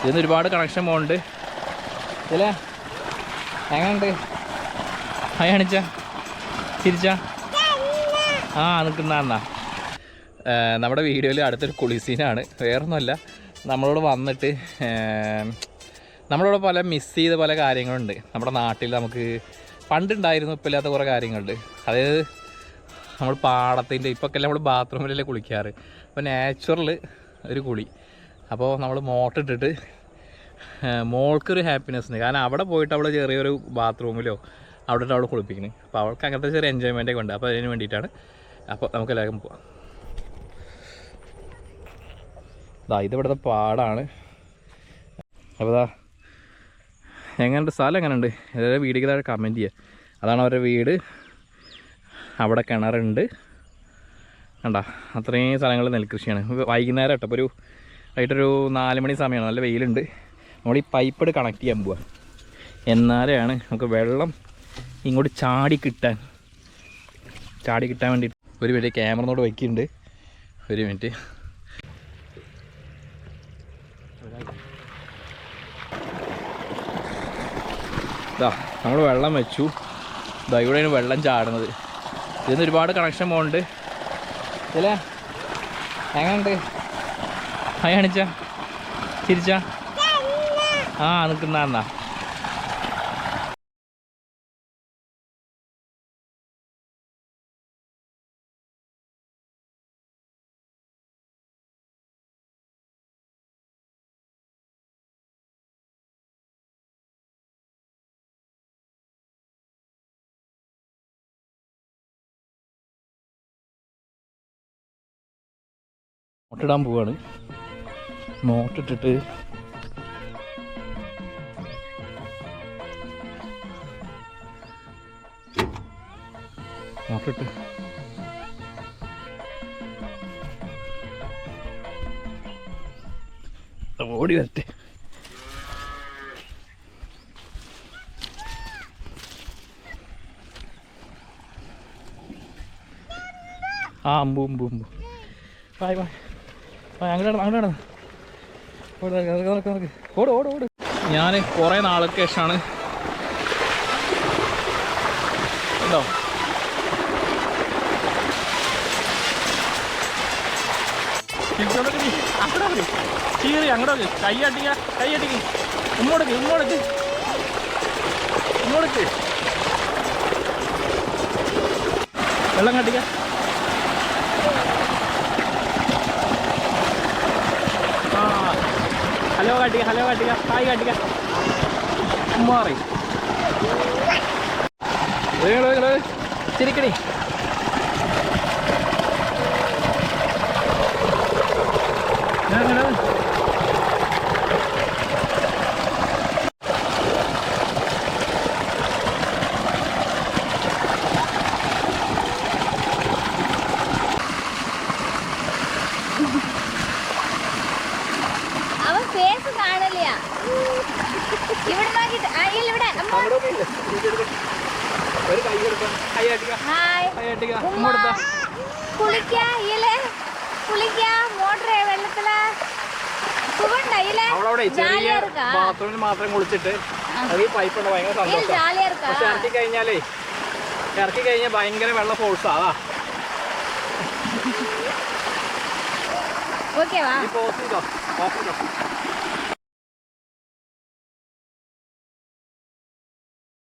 ഇതിന്ന് ഒരുപാട് കണക്ഷൻ പോകുന്നുണ്ട്. ഇതിലെ എങ്ങനെയുണ്ട്? ഹായ് കാണിച്ച, ചിരിച്ച. ആ നിൽക്കുന്ന നമ്മുടെ വീഡിയോയിൽ അടുത്തൊരു കുളിസീനാണ്. വേറൊന്നുമല്ല, നമ്മളോട് വന്നിട്ട് നമ്മളോട് പല മിസ് ചെയ്ത പല കാര്യങ്ങളുണ്ട്. നമ്മുടെ നാട്ടിൽ നമുക്ക് പണ്ടുണ്ടായിരുന്നു, ഇപ്പം ഇല്ലാത്ത കുറേ കാര്യങ്ങളുണ്ട്. അതായത് നമ്മൾ പാടത്തിൻ്റെ ഇപ്പൊക്കെ നമ്മൾ ബാത്റൂമിലല്ലേ കുളിക്കാറ്. അപ്പോൾ നാച്ചുറൽ ഒരു കുളി. അപ്പോൾ നമ്മൾ മോട്ടർ ഇട്ടിട്ട് മോൾക്കൊരു ഹാപ്പിനെസ് ഉണ്ട്. കാരണം അവിടെ പോയിട്ട് അവൾ ചെറിയൊരു ബാത്റൂമിലോ അവിടെ ഇട്ട് അവൾ കുളിപ്പിക്കുന്നത്. അപ്പോൾ അവൾക്ക് അങ്ങനത്തെ ചെറിയ എൻജോയ്മെൻറ്റൊക്കെ ഉണ്ട്. അപ്പോൾ അതിന് വേണ്ടിയിട്ടാണ്. അപ്പോൾ നമുക്ക് എല്ലാവരും പോവാം. ഇതിവിടുത്തെ പാടാണ്. അപ്പോൾ എങ്ങനെയുണ്ട് സ്ഥലം? എങ്ങനെയുണ്ട്? ഏതായാലും വീഡിയോക്ക് താഴെ കമൻറ്റ് ചെയ്യുക. അതാണ് അവരുടെ വീട്. അവിടെ കിണറുണ്ട് കണ്ട. അത്രയും സ്ഥലങ്ങൾ നെൽകൃഷിയാണ്. വൈകുന്നേരം കേട്ടോ, ഇപ്പോൾ വൈകിട്ടൊരു 4 മണി സമയമാണ്. നല്ല വെയിലുണ്ട്. നമ്മൾ ഈ പൈപ്പ് കണക്ട് ചെയ്യാൻ പോവുക. എന്നാലാണ് നമുക്ക് വെള്ളം ഇങ്ങോട്ട് ചാടി കിട്ടാൻ വേണ്ടിയിട്ട്. ഒരു മിനിറ്റ്, ക്യാമറ വയ്ക്കുന്നുണ്ട്. ഒരു മിനിറ്റ്. നമ്മൾ വെള്ളം വെച്ചു. ഇവിടെയാണ് വെള്ളം ചാടുന്നത്. ഇതിന്ന് ഒരുപാട് കണക്ഷൻ പോകുന്നുണ്ട്. ഇതിലെ എങ്ങനെയുണ്ട്? ഹായ് കാണിച്ച, ചിരിച്ച. ആ നിൽക്കുന്ന മോട്ടിടാൻ പോവാണ്. മോട്ടിട്ടിട്ട് ഓടി വരട്ടെ. ആ അമ്പു അമ്പു അമ്പു. Bye bye. അങ്ങോട്ട് ഓട് ഓട് ഓട്. ഞാൻ കുറേ നാൾക്ക് ശേഷമാണ് ഉണ്ടോ ചീറി അങ്ങോട്ട് കൈയടിക്ക് ഇങ്ങോട്ട് വെള്ളം കട്ടിക്ക. Hello കാട്ടിക്ക hi കാട്ടിക്ക. മാറി ചിരിക്കണി. ബാത്റൂമിൽ മാത്രം കുളിച്ചിട്ട് അത് ഈ പൈപ്പുണ്ട്. ഭയങ്കര സന്തോഷം. പക്ഷെ ഇറക്കി കഴിഞ്ഞാൽ ഭയങ്കര വെള്ളം ഫോഴ്സാ. അതാ